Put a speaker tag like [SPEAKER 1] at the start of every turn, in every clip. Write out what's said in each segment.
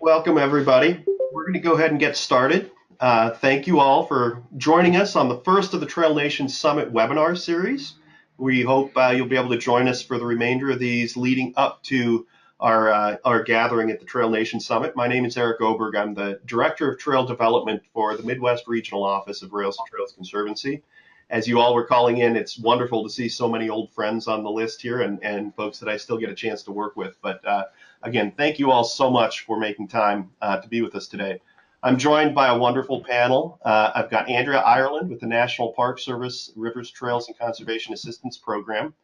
[SPEAKER 1] Welcome, everybody. We're going to go ahead and get started. Thank you all for joining us on the first of the Trail Nation Summit webinar series. We hope you'll be able to join us for the remainder of these leading up to our gathering at the Trail Nation Summit. My name is Eric Oberg. I'm the Director of Trail Development for the Midwest Regional Office of Rails and Trails Conservancy. As you all were calling in, it's wonderful to see so many old friends on the list here and folks that I still get a chance to work with. But again, thank you all so much for making time to be with us today. I'm joined by a wonderful panel. I've got Andrea, Irland with the National Park Service Rivers, Trails, and Conservation Assistance Program,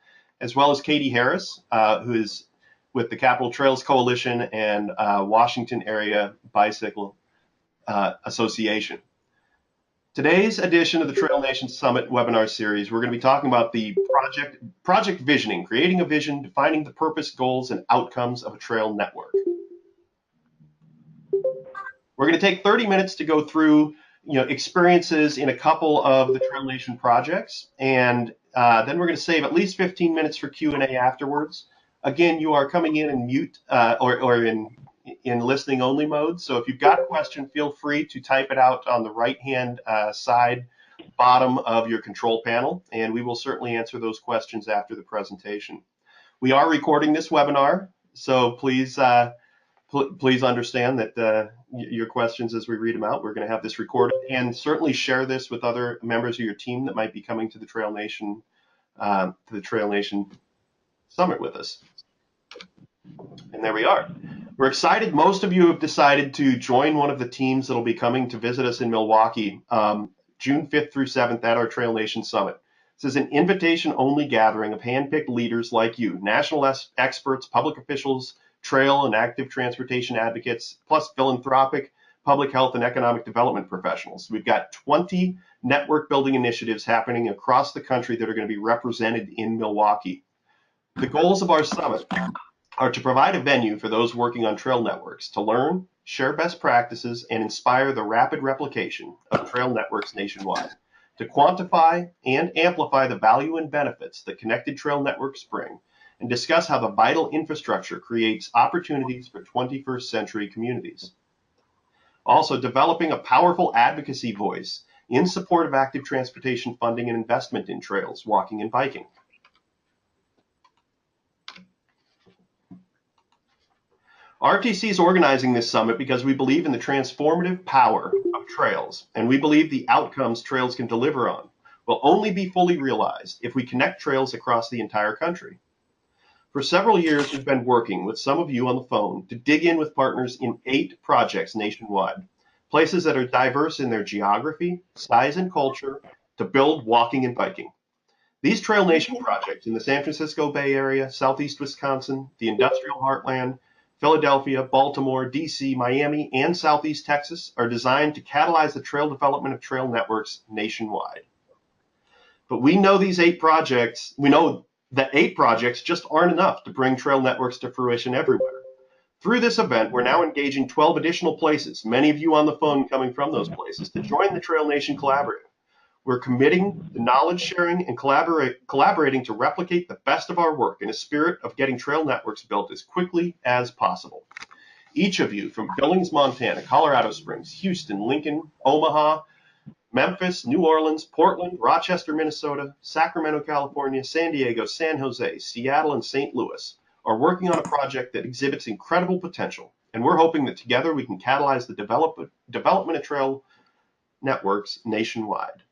[SPEAKER 1] as well as Katie Harris, who is with the Capital Trails Coalition and Washington Area Bicycle Association. Today's edition of the Trail Nation Summit webinar series, we're going to be talking about the project visioning, creating a vision, defining the purpose, goals, and outcomes of a trail network. We're going to take 30 minutes to go through experiences in a couple of the Trail Nation projects, and then we're going to save at least 15 minutes for Q&A afterwards. Again, you are coming in mute or in listening only mode. So if you've got a question, feel free to type it out on the right-hand side bottom of your control panel, and we will certainly answer those questions after the presentation. We are recording this webinar, so please understand that your questions as we read them out, we're going to have this recorded, and certainly share this with other members of your team that might be coming to the Trail Nation Summit with us. And there we are. We're excited. Most of you have decided to join one of the teams that will be coming to visit us in Milwaukee June 5th through 7th at our Trail Nation Summit. This is an invitation-only gathering of hand-picked leaders like you, national experts, public officials, trail and active transportation advocates, plus philanthropic, public health, and economic development professionals. We've got 20 network building initiatives happening across the country that are going to be represented in Milwaukee. The goals of our summit are to provide a venue for those working on trail networks to learn, share best practices, and inspire the rapid replication of trail networks nationwide, to quantify and amplify the value and benefits that connected trail networks bring, and discuss how the vital infrastructure creates opportunities for 21st century communities. Also, developing a powerful advocacy voice in support of active transportation funding and investment in trails, walking, and biking. RTC is organizing this summit because we believe in the transformative power of trails, and we believe the outcomes trails can deliver on will only be fully realized if we connect trails across the entire country. For several years, we've been working with some of you on the phone to dig in with partners in 8 projects nationwide, places that are diverse in their geography, size, and culture to build walking and biking. These Trail Nation projects in the San Francisco Bay Area, Southeast Wisconsin, the Industrial Heartland, Philadelphia, Baltimore, DC, Miami, and Southeast Texas are designed to catalyze the trail development of trail networks nationwide. But we know that 8 projects just aren't enough to bring trail networks to fruition everywhere. Through this event, we're now engaging 12 additional places, many of you on the phone coming from those places, to join the Trail Nation Collaborative. We're committing to knowledge sharing and collaborating to replicate the best of our work in a spirit of getting trail networks built as quickly as possible. Each of you from Billings, Montana, Colorado Springs, Houston, Lincoln, Omaha, Memphis, New Orleans, Portland, Rochester, Minnesota, Sacramento, California, San Diego, San Jose, Seattle, and St. Louis are working on a project that exhibits incredible potential, and we're hoping that together we can catalyze the development of trail networks nationwide.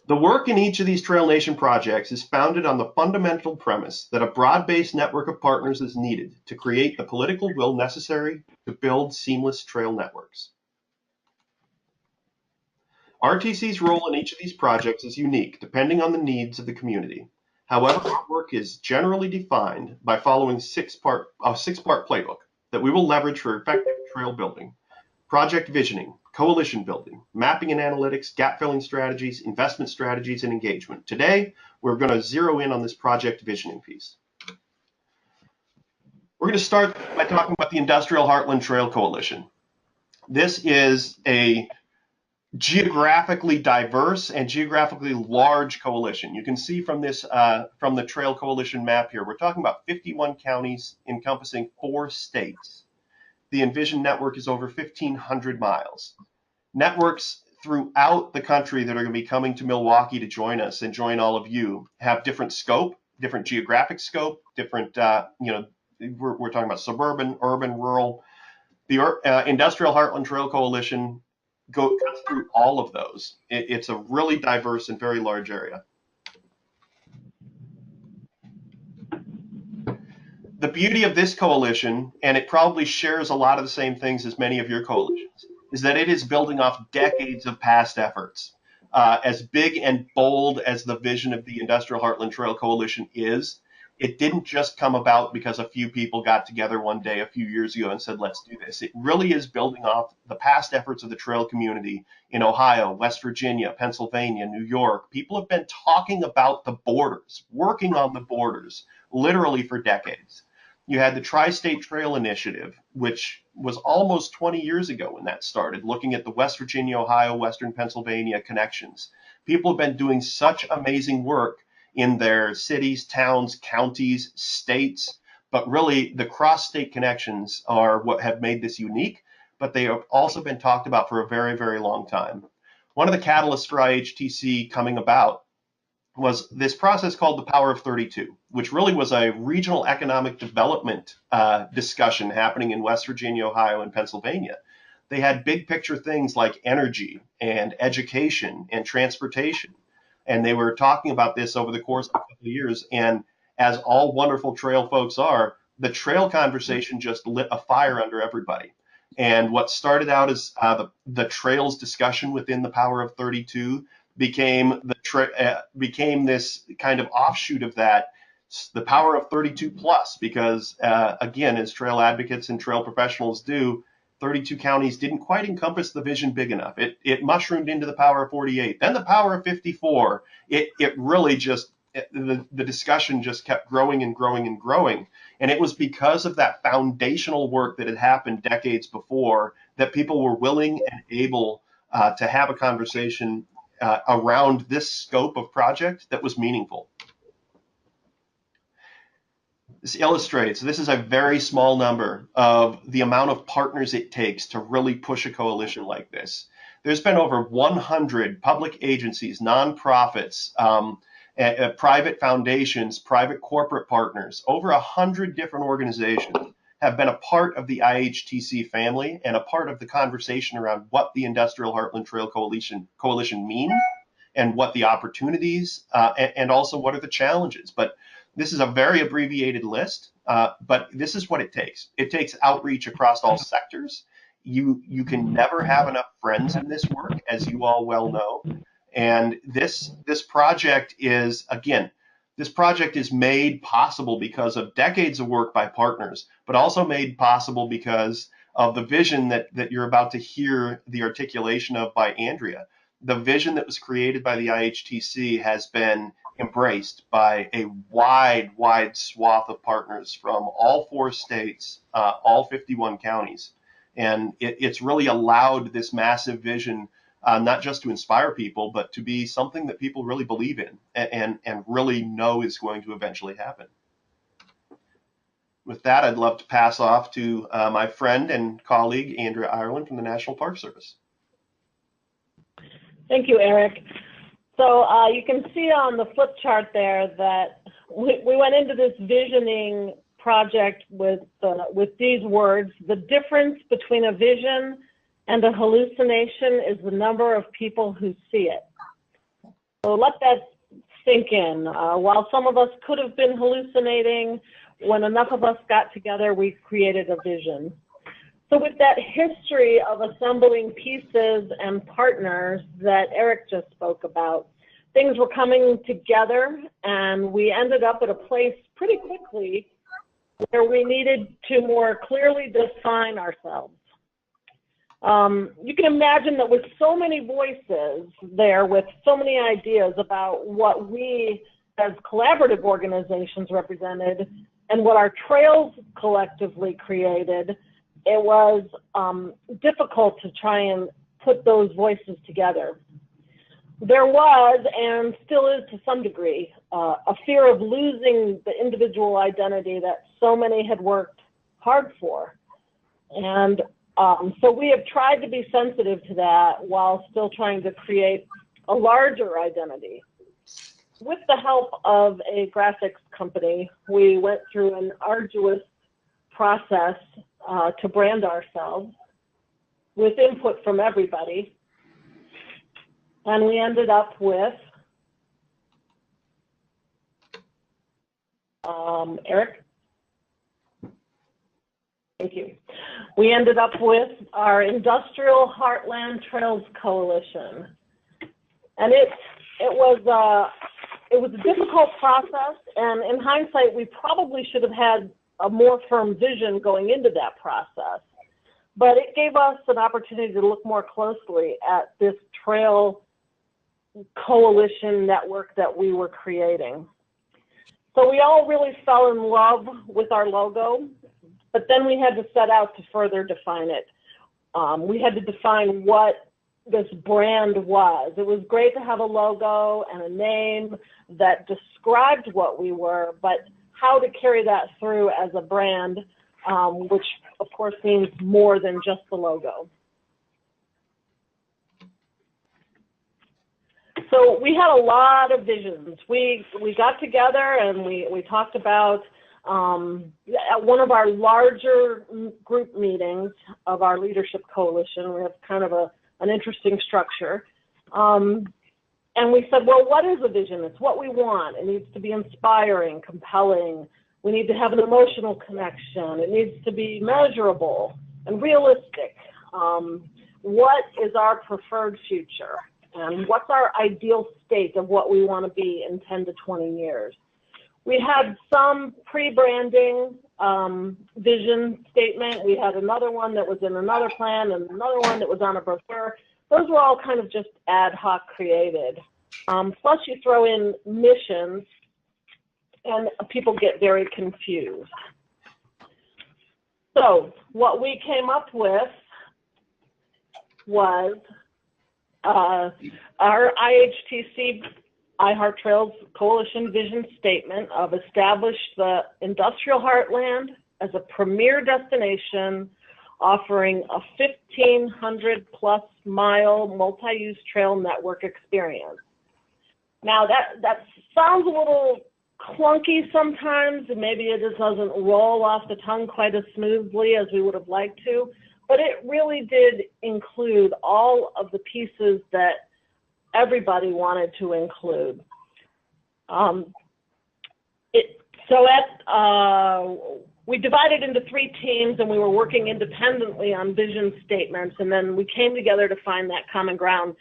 [SPEAKER 1] The work in each of these Trail Nation projects is founded on the fundamental premise that a broad-based network of partners is needed to create the political will necessary to build seamless trail networks. RTC's role in each of these projects is unique, depending on the needs of the community. However, our work is generally defined by following a six-part playbook that we will leverage for effective trail building: project visioning, coalition building, mapping and analytics, gap-filling strategies, investment strategies, and engagement. Today, we're going to zero in on this project visioning piece. We're going to start by talking about the Industrial Heartland Trail Coalition. This is a geographically diverse and geographically large coalition. You can see from this, from the Trail Coalition map here, we're talking about 51 counties encompassing 4 states. The Envision network is over 1,500 miles. Networks throughout the country that are going to be coming to Milwaukee to join us and join all of you have different scope, different geographic scope, different, we're talking about suburban, urban, rural. The Industrial Heartland Trail Coalition cuts through all of those. It's a really diverse and very large area. The beauty of this coalition, and it probably shares a lot of the same things as many of your coalitions, is that it is building off decades of past efforts. As big and bold as the vision of the Industrial Heartland Trail Coalition is, it didn't just come about because a few people got together one day a few years ago and said, let's do this. It really is building off the past efforts of the trail community in Ohio, West Virginia, Pennsylvania, New York. People have been talking about the borders, working on the borders, literally for decades. You had the Tri-State Trail Initiative, which was almost 20 years ago when that started, looking at the West Virginia, Ohio, Western Pennsylvania connections. People have been doing such amazing work in their cities, towns, counties, states, but really the cross-state connections are what have made this unique, but they have also been talked about for a very, very long time. One of the catalysts for IHTC coming about was this process called the Power of 32, which really was a regional economic development discussion happening in West Virginia, Ohio, and Pennsylvania. They had big picture things like energy and education and transportation. And they were talking about this over the course of a couple of years. And as all wonderful trail folks are, the trail conversation just lit a fire under everybody. And what started out as the trails discussion within the Power of 32 became this kind of offshoot of that, the Power of 32 plus, because again, as trail advocates and trail professionals do, 32 counties didn't quite encompass the vision big enough. It mushroomed into the Power of 48, then the Power of 54. It really just, the discussion just kept growing and growing and growing. And it was because of that foundational work that had happened decades before that people were willing and able to have a conversation around this scope of project that was meaningful. This illustrates, this is a very small number of the amount of partners it takes to really push a coalition like this. There's been over 100 public agencies, nonprofits, private foundations, private corporate partners, over 100 different organizations have been a part of the IHTC family and a part of the conversation around what the Industrial Heartland Trail Coalition means and what the opportunities and also what are the challenges. But this is a very abbreviated list, but this is what it takes. It takes outreach across all sectors. You can never have enough friends in this work, as you all well know. And this project is, again, this project is made possible because of decades of work by partners, but also made possible because of the vision that you're about to hear the articulation of by Andrea. The vision that was created by the IHTC has been embraced by a wide swath of partners from all 4 states, all 51 counties. And it's really allowed this massive vision not just to inspire people, but to be something that people really believe in and really know is going to eventually happen. With that, I'd love to pass off to my friend and colleague, Andrea Irland from the National Park Service.
[SPEAKER 2] Thank you, Eric. So you can see on the flip chart there that we went into this visioning project with these words: the difference between a vision and a hallucination is the number of people who see it. So let that sink in. While some of us could have been hallucinating, when enough of us got together, we created a vision. So with that history of assembling pieces and partners that Eric just spoke about, things were coming together, and we ended up at a place pretty quickly where we needed to more clearly define ourselves. You can imagine that with so many voices there, with so many ideas about what we as collaborative organizations represented and what our trails collectively created, it was difficult to try and put those voices together. There was, and still is to some degree, a fear of losing the individual identity that so many had worked hard for. And so we have tried to be sensitive to that while still trying to create a larger identity. With the help of a graphics company, we went through an arduous process to brand ourselves with input from everybody. And we ended up with Eric? Thank you. We ended up with our Industrial Heartland Trails Coalition. And it was a difficult process, and in hindsight, we probably should have had a more firm vision going into that process. But it gave us an opportunity to look more closely at this trail coalition network that we were creating. So we all really fell in love with our logo, but then we had to set out to further define it. We had to define what this brand was. It was great to have a logo and a name that described what we were, but how to carry that through as a brand, which of course means more than just the logo. So we had a lot of visions. We got together and we talked about, at one of our larger group meetings of our leadership coalition, we have kind of an interesting structure. And we said, well, what is a vision? It's what we want. It needs to be inspiring, compelling. We need to have an emotional connection. It needs to be measurable and realistic. What is our preferred future? And what's our ideal state of what we want to be in 10 to 20 years? We had some pre-branding vision statement. We had another one that was in another plan and another one that was on a brochure. Those were all kind of just ad hoc created. Plus you throw in missions and people get very confused. So what we came up with was our IHTC iHeart Trails Coalition vision statement of establish the industrial heartland as a premier destination offering a 1,500 plus mile multi-use trail network experience. Now that sounds a little clunky sometimes, and maybe it just doesn't roll off the tongue quite as smoothly as we would have liked to, but it really did include all of the pieces that everybody wanted to include. We divided into 3 teams and we were working independently on vision statements, and then we came together to find that common ground.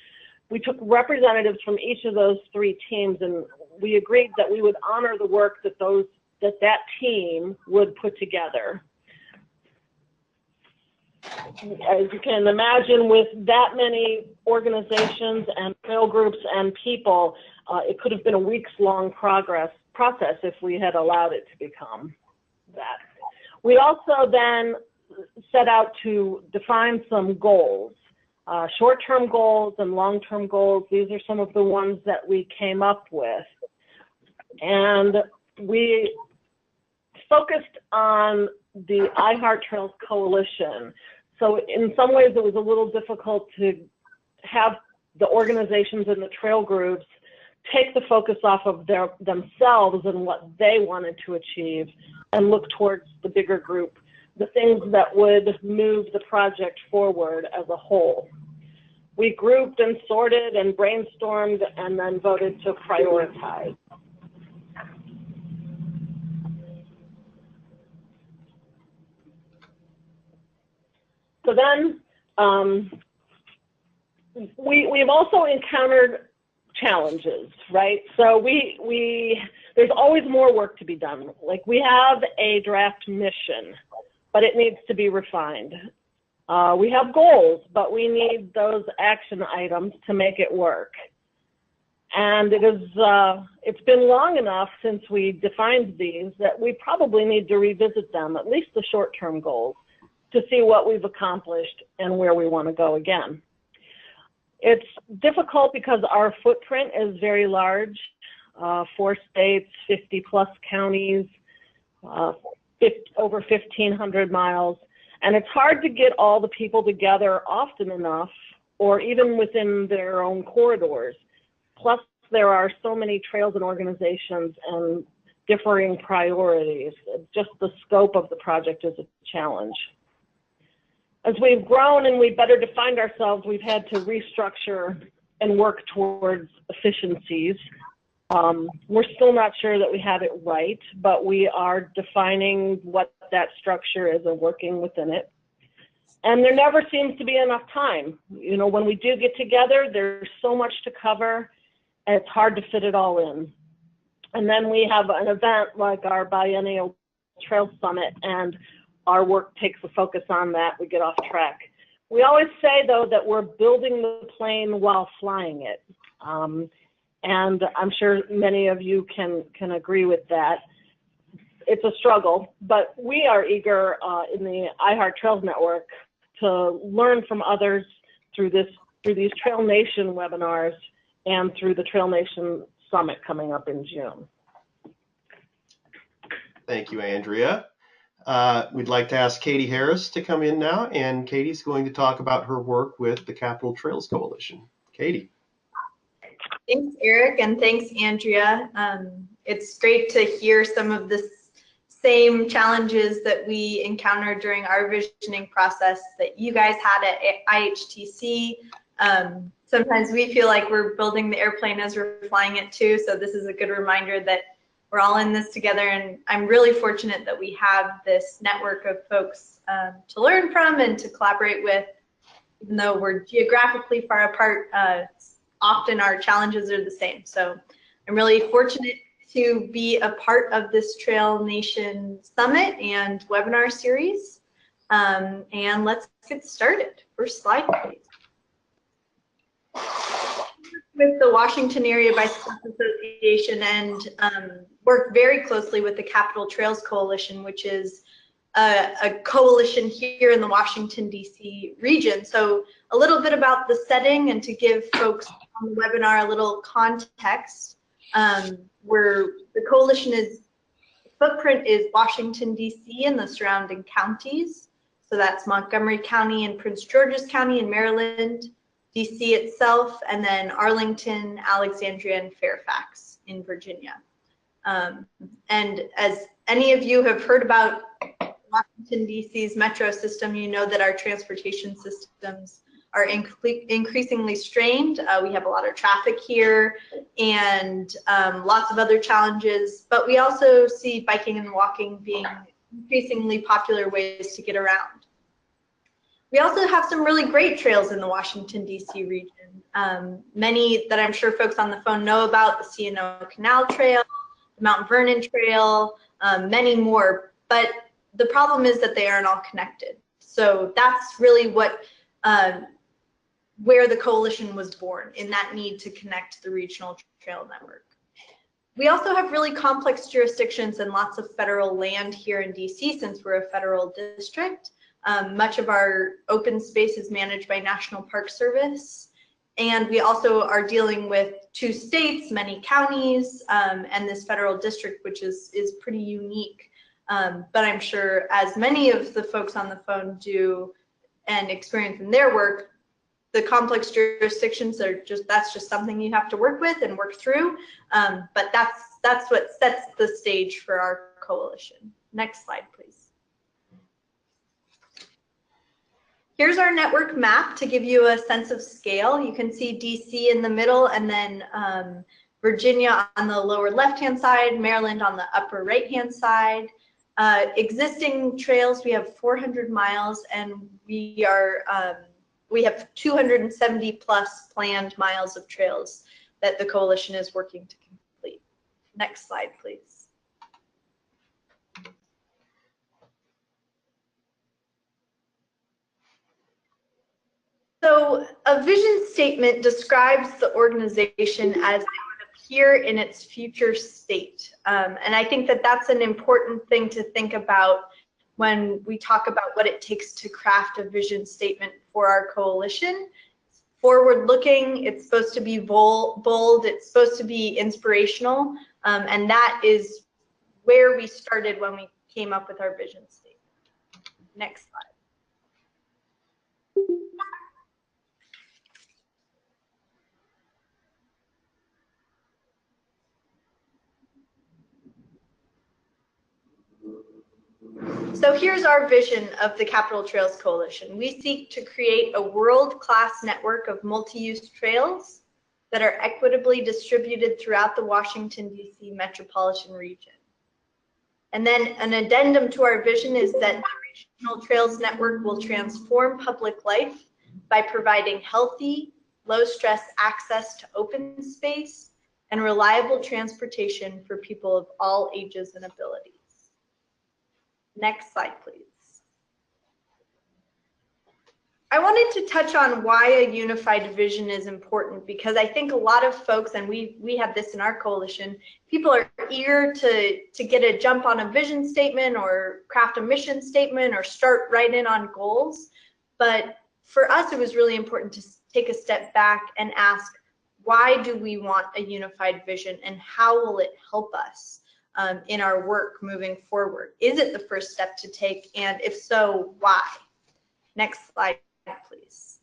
[SPEAKER 2] We took representatives from each of those 3 teams, and we agreed that we would honor the work that that team would put together. As you can imagine, with that many organizations and trail groups and people, it could have been a weeks-long process if we had allowed it to become that. We also then set out to define some goals, short-term goals and long-term goals. These are some of the ones that we came up with. And we focused on the iHeart Trails Coalition. So in some ways it was a little difficult to have the organizations and the trail groups take the focus off of themselves and what they wanted to achieve and look towards the bigger group, the things that would move the project forward as a whole. We grouped and sorted and brainstormed and then voted to prioritize. So then we've also encountered challenges, right? So there's always more work to be done. Like, we have a draft mission, but it needs to be refined. We have goals, but we need those action items to make it work. And it's been long enough since we defined these that we probably need to revisit them, at least the short-term goals, to see what we've accomplished and where we want to go again. It's difficult because our footprint is very large, 4 states, 50 plus counties, over 1,500 miles. And it's hard to get all the people together often enough, or even within their own corridors. Plus, there are so many trails and organizations and differing priorities. Just the scope of the project is a challenge. As we've grown and we better defined ourselves, we've had to restructure and work towards efficiencies. We're still not sure that we have it right, but we are defining what that structure is and working within it. And there never seems to be enough time. You know, when we do get together, there's so much to cover, and it's hard to fit it all in. And then we have an event like our biennial Trail Summit, and our work takes the focus on that. We get off track. We always say, though, that we're building the plane while flying it. And I'm sure many of you can agree with that. It's a struggle, but we are eager in the iHeart Trails Network to learn from others through these Trail Nation webinars and through the Trail Nation Summit coming up in June.
[SPEAKER 1] Thank you, Andrea. We'd like to ask Katie Harris to come in now, and Katie's going to talk about her work with the Capital Trails Coalition. Katie.
[SPEAKER 3] Thanks, Eric, and thanks, Andrea. It's great to hear some of the same challenges that we encountered during our visioning process that you guys had at IHTC. Sometimes we feel like we're building the airplane as we're flying it too, so this is a good reminder that we're all in this together, and I'm really fortunate that we have this network of folks to learn from and to collaborate with. Even though we're geographically far apart, often our challenges are the same. So I'm really fortunate to be a part of this Trail Nation Summit and webinar series. And let's get started. First slide, please. With the Washington Area Bicyclists Association and work very closely with the Capital Trails Coalition, which is a coalition here in the Washington, D.C. region. So a little bit about the setting and to give folks on the webinar a little context. Where the coalition footprint is Washington, D.C. and the surrounding counties. So that's Montgomery County and Prince George's County in Maryland, D.C. itself, and then Arlington, Alexandria, and Fairfax in Virginia. And as any of you have heard about Washington, D.C.'s metro system, you know that our transportation systems are increasingly strained. We have a lot of traffic here and lots of other challenges, but we also see biking and walking being increasingly popular ways to get around. We also have some really great trails in the Washington, D.C. region. Many that I'm sure folks on the phone know about, the C&O Canal Trail, the Mount Vernon Trail, many more, but the problem is that they aren't all connected. So that's really what where the coalition was born, in that need to connect the regional trail network. We also have really complex jurisdictions and lots of federal land here in DC since we're a federal district. Much of our open space is managed by National Park Service. And we also are dealing with 2 states, many counties, and this federal district, which is pretty unique. But I'm sure as many of the folks on the phone do and experience in their work, the complex jurisdictions are that's just something you have to work with and work through. But that's what sets the stage for our coalition. Next slide, please. Here's our network map to give you a sense of scale. You can see DC in the middle, and then Virginia on the lower left-hand side, Maryland on the upper right-hand side. Existing trails, we have 400 miles, and we have 270 plus planned miles of trails that the coalition is working to complete. Next slide, please. So a vision statement describes the organization as it would appear in its future state. And I think that that's an important thing to think about when we talk about what it takes to craft a vision statement for our coalition. Forward-looking, it's supposed to be bold, it's supposed to be inspirational, and that is where we started when we came up with our vision statement. Next slide. So here's our vision of the Capitol Trails Coalition. We seek to create a world-class network of multi-use trails that are equitably distributed throughout the Washington, D.C. metropolitan region. And then an addendum to our vision is that the regional trails network will transform public life by providing healthy, low-stress access to open space and reliable transportation for people of all ages and abilities. Next slide, please. I wanted to touch on why a unified vision is important, because I think a lot of folks, and we have this in our coalition, people are eager to get a jump on a vision statement or craft a mission statement or start right in on goals. But for us, it was really important to take a step back and ask, why do we want a unified vision and how will it help us in our work moving forward? Is it the first step to take? And if so, why? Next slide, please.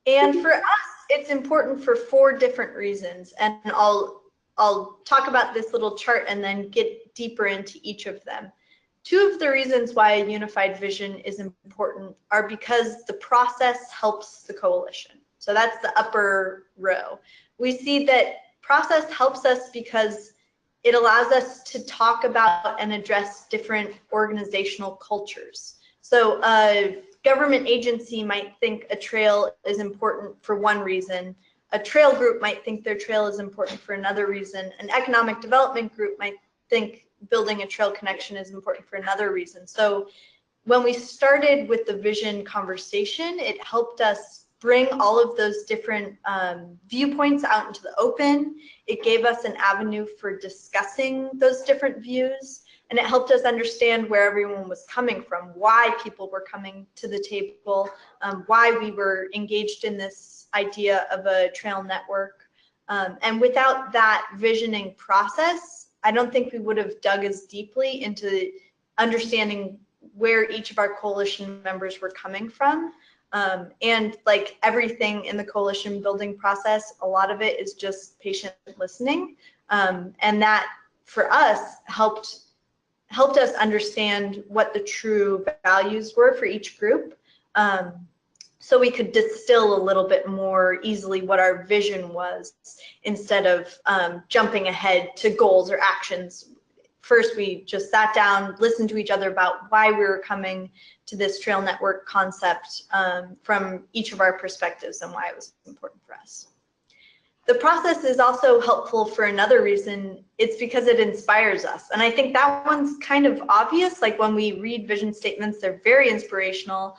[SPEAKER 3] And for us, it's important for 4 different reasons. And I'll talk about this little chart and then get deeper into each of them. 2 of the reasons why a unified vision is important are because the process helps the coalition. So that's the upper row. We see that process helps us because it allows us to talk about and address different organizational cultures. So a government agency might think a trail is important for one reason. A trail group might think their trail is important for another reason. An economic development group might think building a trail connection is important for another reason. So when we started with the vision conversation, it helped us bring all of those different viewpoints out into the open. It gave us an avenue for discussing those different views, and it helped us understand where everyone was coming from, why people were coming to the table, why we were engaged in this idea of a trail network. And without that visioning process, I don't think we would have dug as deeply into understanding where each of our coalition members were coming from. And like everything in the coalition building process, a lot of it is just patient listening. And that for us helped us understand what the true values were for each group. So we could distill a little bit more easily what our vision was instead of jumping ahead to goals or actions. First, we just sat down, listened to each other about why we were coming to this trail network concept from each of our perspectives and why it was important for us. The process is also helpful for another reason. It's because it inspires us. And I think that one's kind of obvious. Like when we read vision statements, they're very inspirational.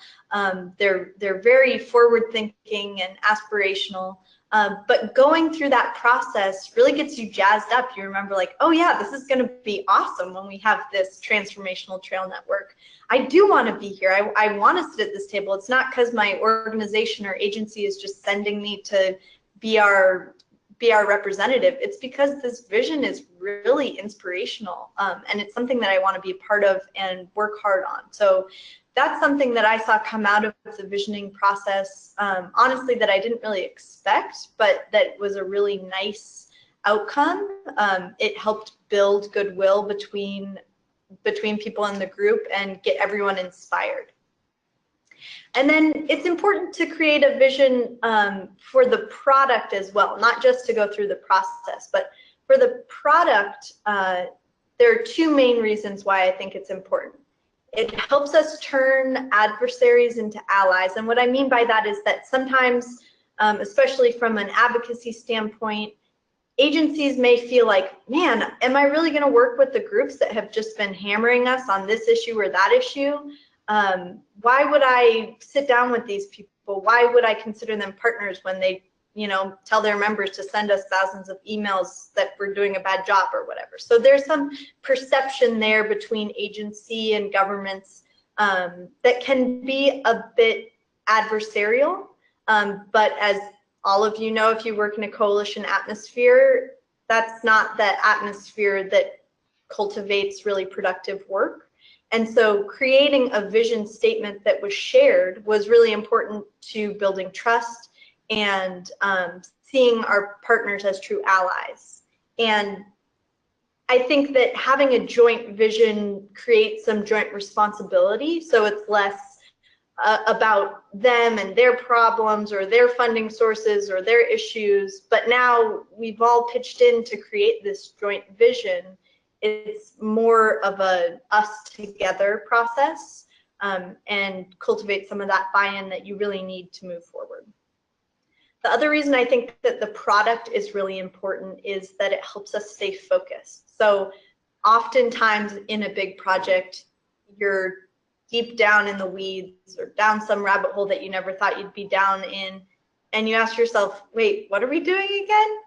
[SPEAKER 3] They're very forward thinking and aspirational. But going through that process really gets you jazzed up. You remember like, oh yeah, this is gonna be awesome when we have this transformational trail network. I do wanna be here. I wanna sit at this table. It's not because my organization or agency is just sending me to be our representative. It's because this vision is really inspirational, and it's something that I want to be a part of and work hard on. So that's something that I saw come out of the visioning process, honestly, that I didn't really expect, but that was a really nice outcome. It helped build goodwill between people in the group and get everyone inspired. And then it's important to create a vision for the product as well, not just to go through the process, but for the product, there are 2 main reasons why I think it's important. It helps us turn adversaries into allies. And what I mean by that is that sometimes, especially from an advocacy standpoint, agencies may feel like, man, am I really going to work with the groups that have just been hammering us on this issue or that issue? Why would I sit down with these people? Why would I consider them partners when they, tell their members to send us thousands of emails that we're doing a bad job or whatever? So there's some perception there between agency and governments that can be a bit adversarial. But as all of you know, if you work in a coalition atmosphere, that's not the atmosphere that cultivates really productive work. And so creating a vision statement that was shared was really important to building trust and seeing our partners as true allies. And I think that having a joint vision creates some joint responsibility, so it's less about them and their problems or their funding sources or their issues, but now we've all pitched in to create this joint vision. It's more of a us together process, and cultivate some of that buy-in that you really need to move forward. The other reason I think that the product is really important is that it helps us stay focused. So oftentimes in a big project, you're deep down in the weeds or down some rabbit hole that you never thought you'd be down in, and you ask yourself, wait, what are we doing again?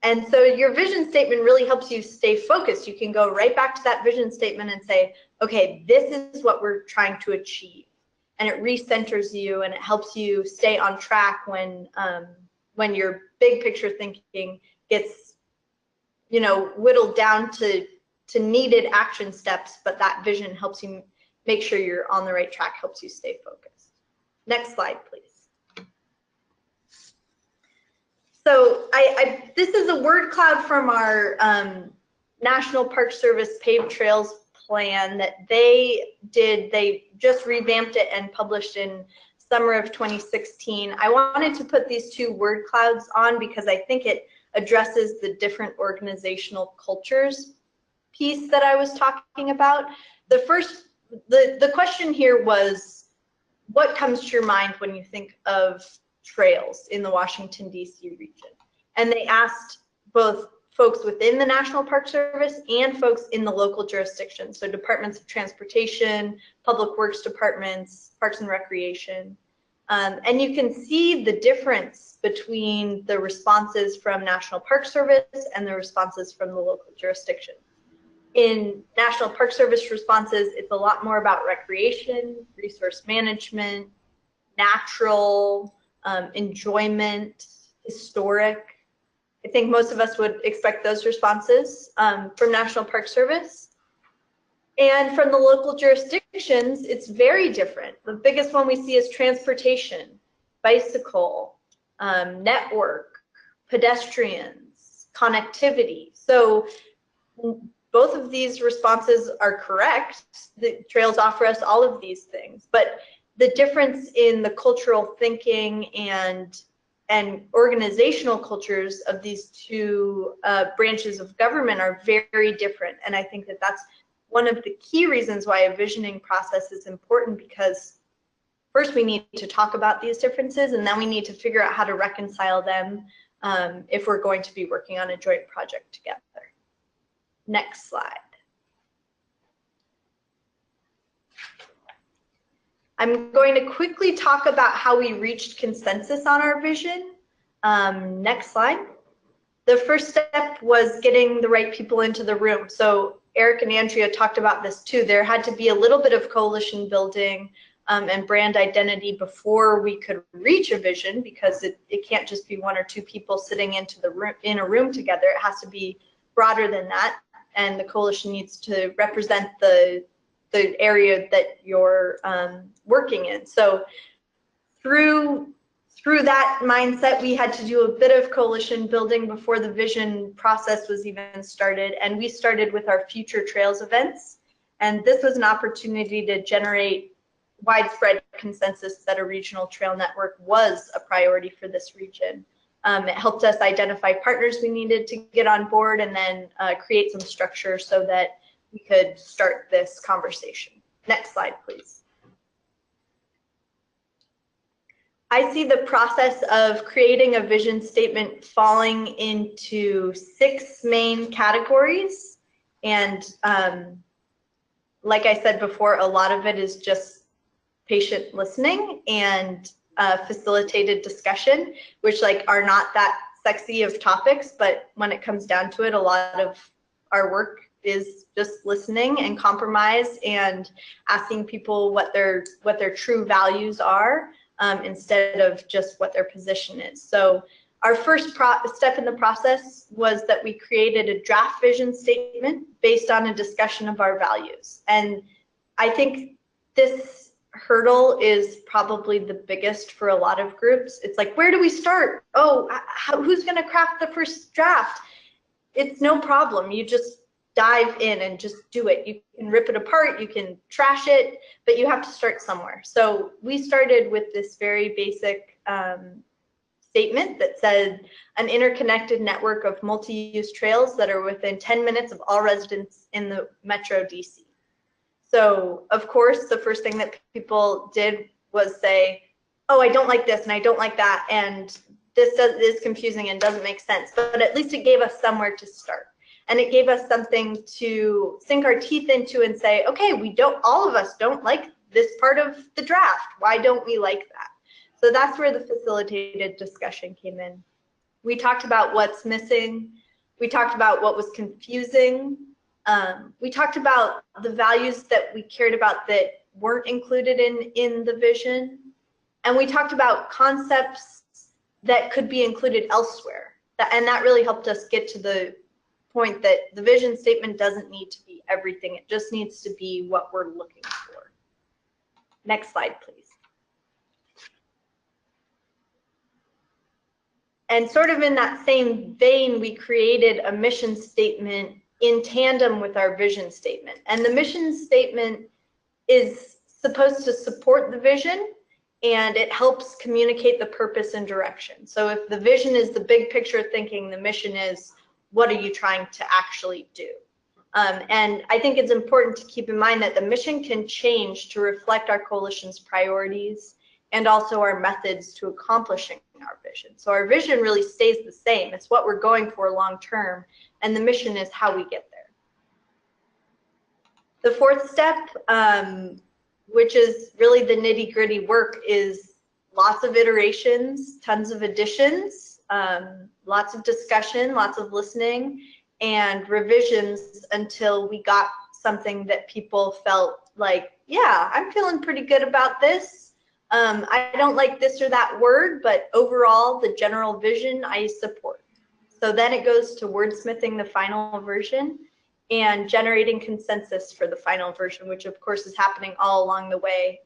[SPEAKER 3] And so your vision statement really helps you stay focused. You can go right back to that vision statement and say, okay, this is what we're trying to achieve. And it recenters you and it helps you stay on track when your big picture thinking gets, whittled down to needed action steps, but that vision helps you make sure you're on the right track, helps you stay focused. Next slide, please. So this is a word cloud from our National Park Service paved trails plan that they did. They just revamped it and published in summer of 2016. I wanted to put these two word clouds on because I think it addresses the different organizational cultures piece that I was talking about. The question here was, what comes to your mind when you think of trails in the Washington, D.C. region? And they asked both folks within the National Park Service and folks in the local jurisdiction, so departments of transportation, public works departments, parks and recreation. And you can see the difference between the responses from National Park Service and the responses from the local jurisdiction. In National Park Service responses, it's a lot more about recreation, resource management, natural, enjoyment, historic. I think most of us would expect those responses from National Park Service. And from the local jurisdictions, it's very different. The biggest one we see is transportation, bicycle, network, pedestrians, connectivity. So both of these responses are correct. The trails offer us all of these things, but the difference in the cultural thinking and organizational cultures of these two branches of government are very different. And I think that that's one of the key reasons why a visioning process is important, because first we need to talk about these differences, and then we need to figure out how to reconcile them if we're going to be working on a joint project together. Next slide. I'm going to quickly talk about how we reached consensus on our vision. Next slide. The first step was getting the right people into the room. So Eric and Andrea talked about this too. There had to be a little bit of coalition building and brand identity before we could reach a vision, because it can't just be one or two people sitting in a room together. It has to be broader than that, and the coalition needs to represent the area that you're working in. So through that mindset, we had to do a bit of coalition building before the vision process was even started. And we started with our Future Trails events. And this was an opportunity to generate widespread consensus that a regional trail network was a priority for this region. It helped us identify partners we needed to get on board, and then create some structure so that we could start this conversation. Next slide, please. I see the process of creating a vision statement falling into 6 main categories. And like I said before, a lot of it is just patient listening and facilitated discussion, which are not that sexy of topics, but when it comes down to it, a lot of our work is just listening and compromise and asking people what their true values are, instead of just what their position is. So our first step in the process was that we created a draft vision statement based on a discussion of our values. And I think this hurdle is probably the biggest for a lot of groups. It's like, where do we start? Oh, who's going to craft the first draft? It's no problem. You just dive in and just do it. You can rip it apart, you can trash it, but you have to start somewhere. So we started with this very basic statement that said an interconnected network of multi-use trails that are within 10 minutes of all residents in the Metro DC. So of course, the first thing that people did was say, oh, I don't like this and I don't like that, and this is confusing and doesn't make sense, but at least it gave us somewhere to start. And it gave us something to sink our teeth into and say, okay, all of us don't like this part of the draft. Why don't we like that? So that's where the facilitated discussion came in. We talked about what's missing. We talked about what was confusing. We talked about the values that we cared about that weren't included in the vision. And we talked about concepts that could be included elsewhere. And that really helped us get to the point that the vision statement doesn't need to be everything. It just needs to be what we're looking for. Next slide, please. And sort of in that same vein, we created a mission statement in tandem with our vision statement. And the mission statement is supposed to support the vision, and it helps communicate the purpose and direction. So if the vision is the big picture thinking, the mission is, what are you trying to actually do? And I think it's important to keep in mind that the mission can change to reflect our coalition's priorities and also our methods to accomplishing our vision. So our vision really stays the same. It's what we're going for long term, and the mission is how we get there. The fourth step, which is really the nitty-gritty work, is lots of iterations, tons of additions, lots of discussion, lots of listening, and revisions until we got something that people felt like, yeah, I'm feeling pretty good about this. I don't like this or that word, but overall, the general vision I support. So then it goes to wordsmithing the final version and generating consensus for the final version, which of course is happening all along the way,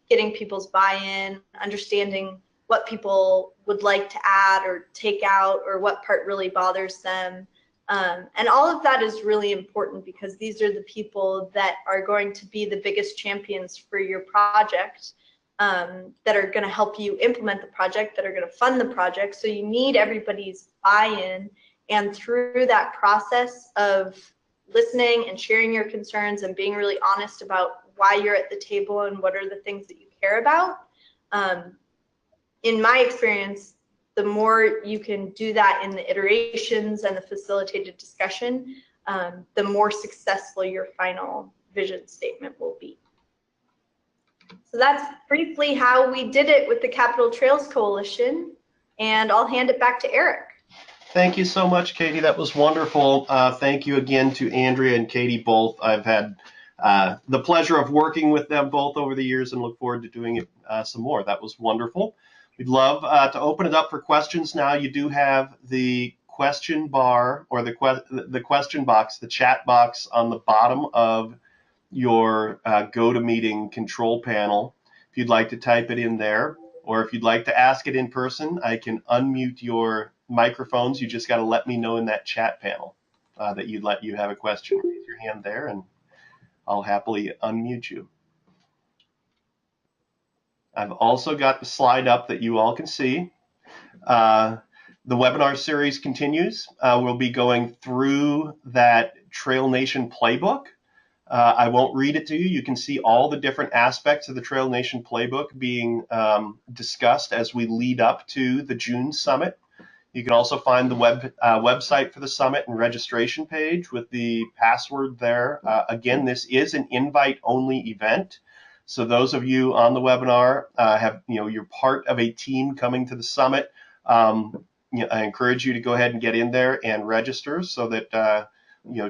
[SPEAKER 3] getting people's buy-in, understanding what people would like to add or take out, or what part really bothers them. And all of that is really important because these are the people that are going to be the biggest champions for your project, that are going to help you implement the project, that are going to fund the project. So you need everybody's buy-in, and through that process of listening and sharing your concerns and being really honest about why you're at the table and what are the things that you care about, in my experience, the more you can do that in the iterations and the facilitated discussion, the more successful your final vision statement will be. So that's briefly how we did it with the Capital Trails Coalition, and I'll hand it back to Eric.
[SPEAKER 1] Thank you so much, Katie. That was wonderful. Thank you again to Andrea and Katie both. I've had the pleasure of working with them both over the years and look forward to doing it some more. That was wonderful. We'd love to open it up for questions now. You do have the question bar, or the question box, the chat box on the bottom of your GoToMeeting control panel. If you'd like to type it in there, or if you'd like to ask it in person, I can unmute your microphones. You just got to let me know in that chat panel that you have a question. Raise your hand there and I'll happily unmute you. I've also got the slide up that you all can see. The webinar series continues. We'll be going through that Trail Nation playbook. I won't read it to you. You can see all the different aspects of the Trail Nation playbook being discussed as we lead up to the June summit. You can also find the website for the summit and registration page with the password there. Again, this is an invite-only event. So those of you on the webinar you're part of a team coming to the summit. I encourage you to go ahead and get in there and register so that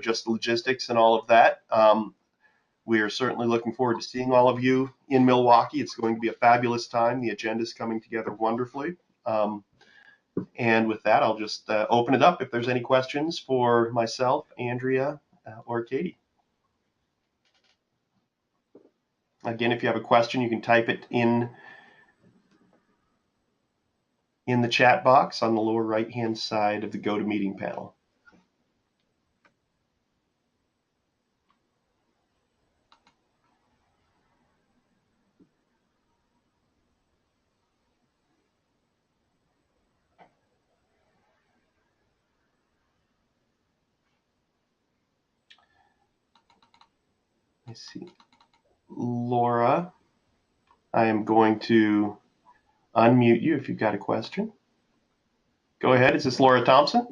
[SPEAKER 1] just logistics and all of that. We are certainly looking forward to seeing all of you in Milwaukee. It's going to be a fabulous time. The agenda is coming together wonderfully. And with that, I'll just open it up if there's any questions for myself, Andrea, or Katie. Again, if you have a question, you can type it in the chat box on the lower right-hand side of the GoToMeeting panel. Let's see. Laura, I am going to unmute you if you've got a question. Go ahead. Is this Laura Thompson?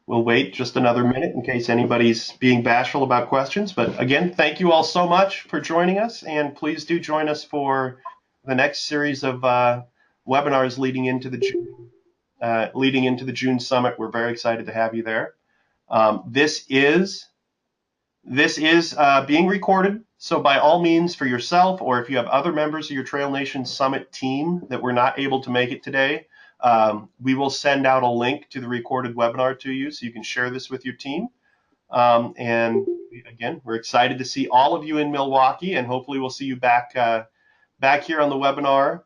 [SPEAKER 1] We'll wait just another minute in case anybody's being bashful about questions. But again, thank you all so much for joining us, and please do join us for the next series of webinars leading into the June summit. We're very excited to have you there. This is being recorded, so by all means, for yourself or if you have other members of your Trail Nation Summit team that were not able to make it today, we will send out a link to the recorded webinar to you so you can share this with your team. And again, we're excited to see all of you in Milwaukee, and hopefully we'll see you back here on the webinar.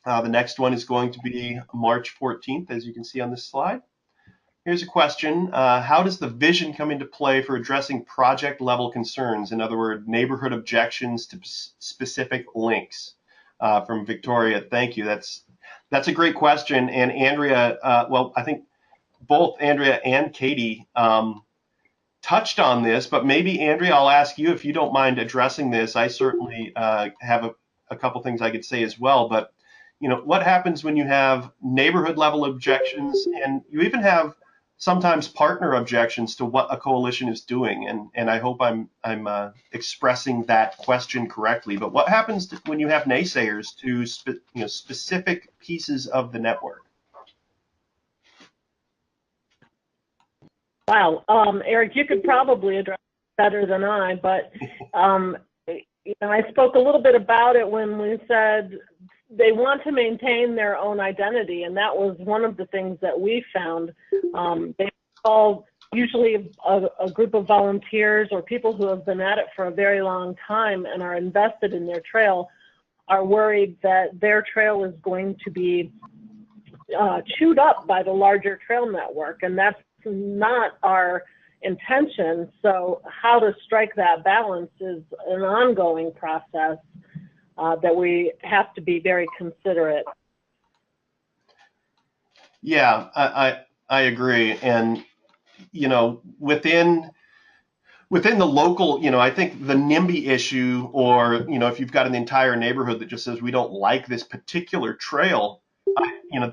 [SPEAKER 1] The next one is going to be March 14th, as you can see on this slide. Here's a question. How does the vision come into play for addressing project level concerns? In other words, neighborhood objections to specific links? From Victoria. Thank you. That's a great question. And Andrea, well, I think both Andrea and Katie touched on this, but maybe Andrea, I'll ask you if you don't mind addressing this. I certainly have a couple things I could say as well, but what happens when you have neighborhood level objections and you even have sometimes partner objections to what a coalition is doing? And I hope I'm expressing that question correctly. But what happens when you have naysayers to specific pieces of the network?
[SPEAKER 2] Wow, Eric, you could probably address it better than I, but I spoke a little bit about it when we said they want to maintain their own identity, and that was one of the things that we found. They all, usually a group of volunteers or people who have been at it for a very long time and are invested in their trail, are worried that their trail is going to be chewed up by the larger trail network, and that's not our intention. So how to strike that balance is an ongoing process that we have to be very considerate.
[SPEAKER 1] Yeah, I agree. And within the local, I think the NIMBY issue, or if you've got an entire neighborhood that just says we don't like this particular trail,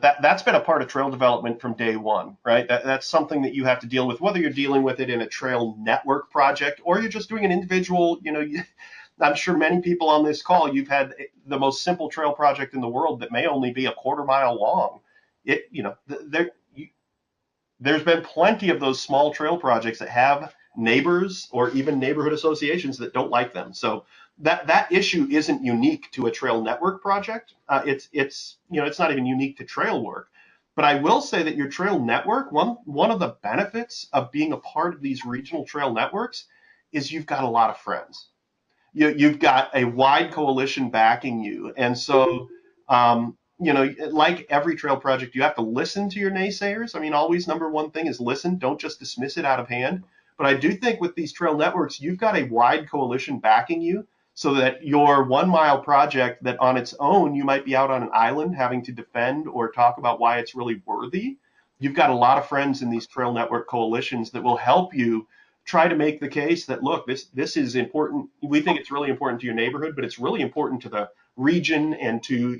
[SPEAKER 1] that's been a part of trail development from day one, right? That's something that you have to deal with, whether you're dealing with it in a trail network project or you're just doing an individual. I'm sure many people on this call, you've had the most simple trail project in the world that may only be a quarter-mile long. There's been plenty of those small trail projects that have neighbors or even neighborhood associations that don't like them. So that issue isn't unique to a trail network project. It's not even unique to trail work. But I will say that your trail network, one of the benefits of being a part of these regional trail networks is you've got a lot of friends. You've got a wide coalition backing you. And so, like every trail project, you have to listen to your naysayers. I mean, always number one thing is listen. Don't just dismiss it out of hand. But I do think with these trail networks, you've got a wide coalition backing you so that your 1 mile project that on its own, you might be out on an island having to defend or talk about why it's really worthy. You've got a lot of friends in these trail network coalitions that will help you try to make the case that, look, this is important. We think it's really important to your neighborhood, but it's really important to the region and to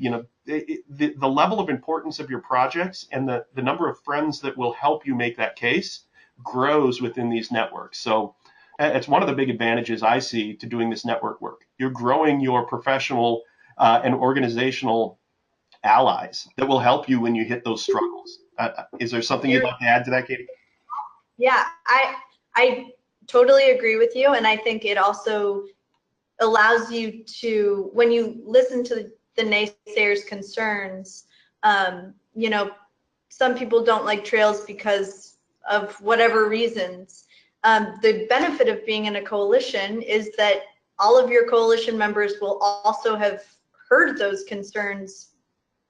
[SPEAKER 1] the level of importance of your projects, and the number of friends that will help you make that case grows within these networks. So it's one of the big advantages I see to doing this network work. You're growing your professional and organizational allies that will help you when you hit those struggles. Is there something you'd like to add to that, Katie?
[SPEAKER 3] Yeah, I totally agree with you, and I think it also allows you to, when you listen to the naysayers' concerns, you know, some people don't like trails because of whatever reasons. The benefit of being in a coalition is that all of your coalition members will also have heard those concerns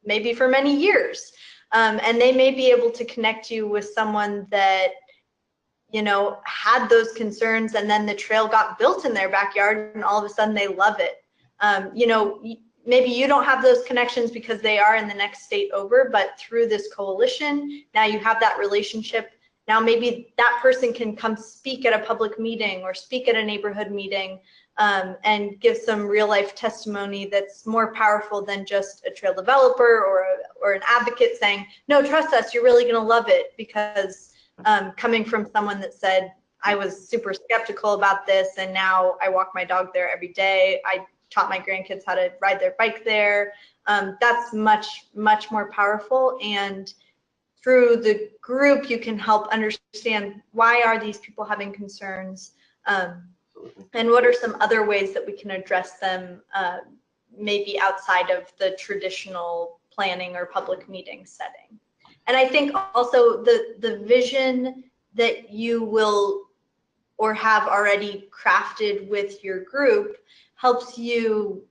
[SPEAKER 3] maybe for many years. And they may be able to connect you with someone that, you know, had those concerns, and then the trail got built in their backyard and all of a sudden they love it. You know, maybe you don't have those connections because they are in the next state over, but through this coalition, now you have that relationship. Now maybe that person can come speak at a public meeting or speak at a neighborhood meeting, and give some real life testimony that's more powerful than just a trail developer or an advocate saying, no, trust us, you're really gonna love it, because coming from someone that said, I was super skeptical about this and now I walk my dog there every day. I taught my grandkids how to ride their bike there. That's much, much more powerful. And through the group, you can help understand, why are these people having concerns? And what are some other ways that we can address them, maybe outside of the traditional planning or public meeting setting. And I think also the vision that you will or have already crafted with your group helps you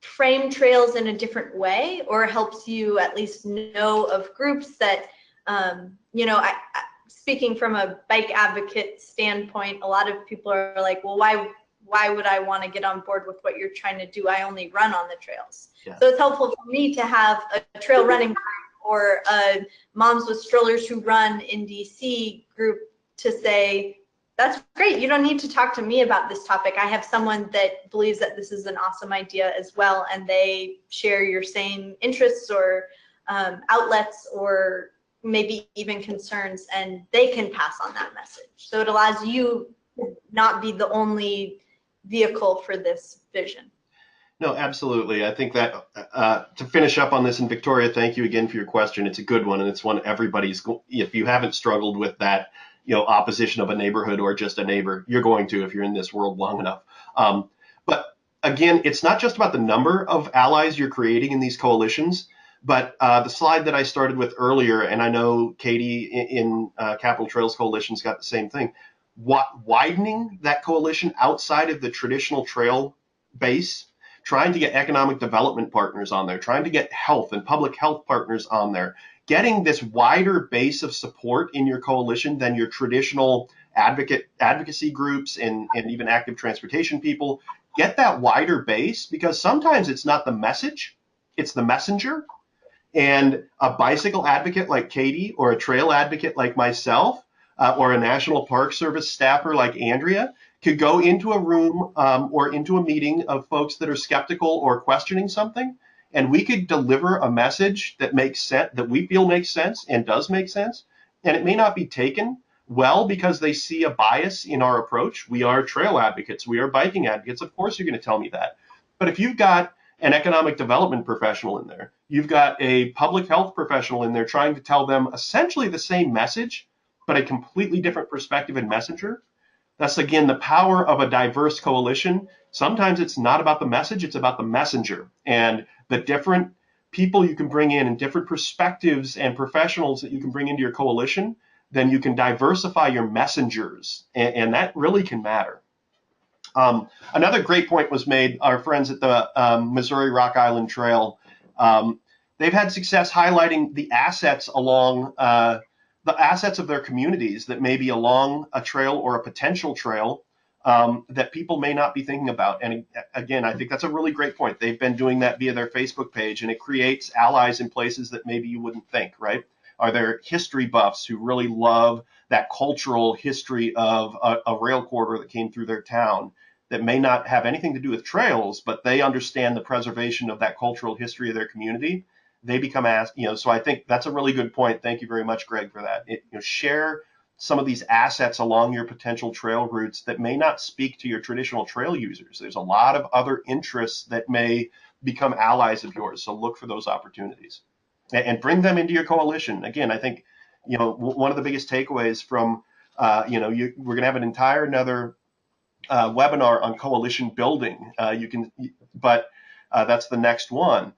[SPEAKER 3] frame trails in a different way, or helps you at least know of groups that, you know, speaking from a bike advocate standpoint, a lot of people are like, well, why would I want to get on board with what you're trying to do? I only run on the trails. Yeah. So it's helpful for me to have a trail running group or a Moms with Strollers Who Run in DC group to say, that's great, you don't need to talk to me about this topic. I have someone that believes that this is an awesome idea as well, and they share your same interests or outlets, or maybe even concerns, and they can pass on that message. So it allows you to not be the only vehicle for this vision.
[SPEAKER 1] No, absolutely. I think that to finish up on this, and Victoria, thank you again for your question. It's a good one, and it's one everybody's, if you haven't struggled with that, you know, opposition of a neighborhood or just a neighbor, you're going to if you're in this world long enough. But again, it's not just about the number of allies you're creating in these coalitions, but the slide that I started with earlier, and I know Katie in Capital Trails Coalition's got the same thing, widening that coalition outside of the traditional trail base, trying to get economic development partners on there, trying to get health and public health partners on there, getting this wider base of support in your coalition than your traditional advocacy groups and even active transportation people. Get that wider base, because sometimes it's not the message, it's the messenger. And a bicycle advocate like Katie, or a trail advocate like myself, or a National Park Service staffer like Andrea, could go into a room or into a meeting of folks that are skeptical or questioning something, and we could deliver a message that makes sense, that we feel makes sense and does make sense. And it may not be taken well because they see a bias in our approach. We are trail advocates. We are biking advocates. Of course, you're going to tell me that. But if you've got an economic development professional in there, you've got a public health professional in there trying to tell them essentially the same message, but a completely different perspective and messenger. That's, again, the power of a diverse coalition. Sometimes it's not about the message, it's about the messenger and the different people you can bring in and different perspectives and professionals that you can bring into your coalition. Then you can diversify your messengers, and that really can matter. Another great point was made, our friends at the Missouri Rock Island Trail. They've had success highlighting the assets along the assets of their communities that may be along a trail or a potential trail that people may not be thinking about. And again, I think that's a really great point. They've been doing that via their Facebook page, and it creates allies in places that maybe you wouldn't think, right? Are there history buffs who really love that cultural history of a rail corridor that came through their town that may not have anything to do with trails, but they understand the preservation of that cultural history of their community? They become asked, you know, so I think that's a really good point. Thank you very much, Greg, for that. Share some of these assets along your potential trail routes that may not speak to your traditional trail users. There's a lot of other interests that may become allies of yours. So look for those opportunities and bring them into your coalition. Again, I think one of the biggest takeaways from, we're going to have an entire another webinar on coalition building. But that's the next one.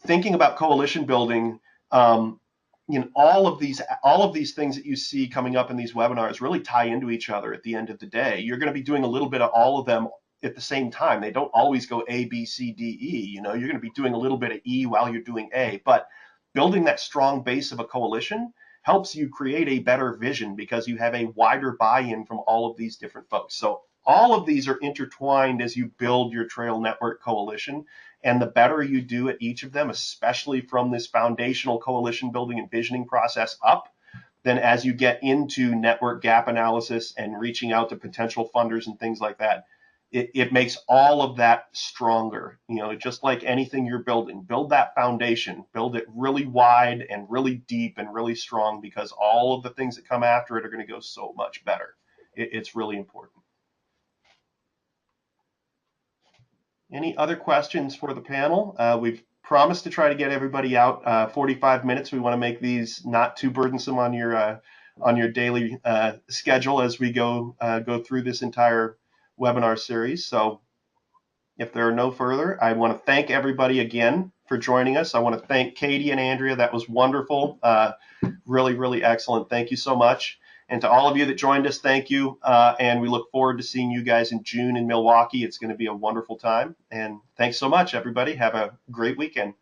[SPEAKER 1] Thinking about coalition building, all of these things that you see coming up in these webinars really tie into each other at the end of the day. You're going to be doing a little bit of all of them at the same time. They don't always go A, B, C, D, E. You're going to be doing a little bit of E while you're doing A. But building that strong base of a coalition helps you create a better vision because you have a wider buy-in from all of these different folks. So all of these are intertwined as you build your trail network coalition. And the better you do at each of them, especially from this foundational coalition building and visioning process up, then as you get into network gap analysis and reaching out to potential funders and things like that, it makes all of that stronger. Just like anything you're building, build that foundation, build it really wide and really deep and really strong, because all of the things that come after it are going to go so much better. It's really important. Any other questions for the panel? We've promised to try to get everybody out 45 minutes. We want to make these not too burdensome on your daily schedule as we go through this entire webinar series. So if there are no further, I want to thank everybody again for joining us. I want to thank Katie and Andrea. That was wonderful. Really, really excellent. Thank you so much. And to all of you that joined us, thank you. And we look forward to seeing you guys in June in Milwaukee. It's going to be a wonderful time. And thanks so much, everybody. Have a great weekend.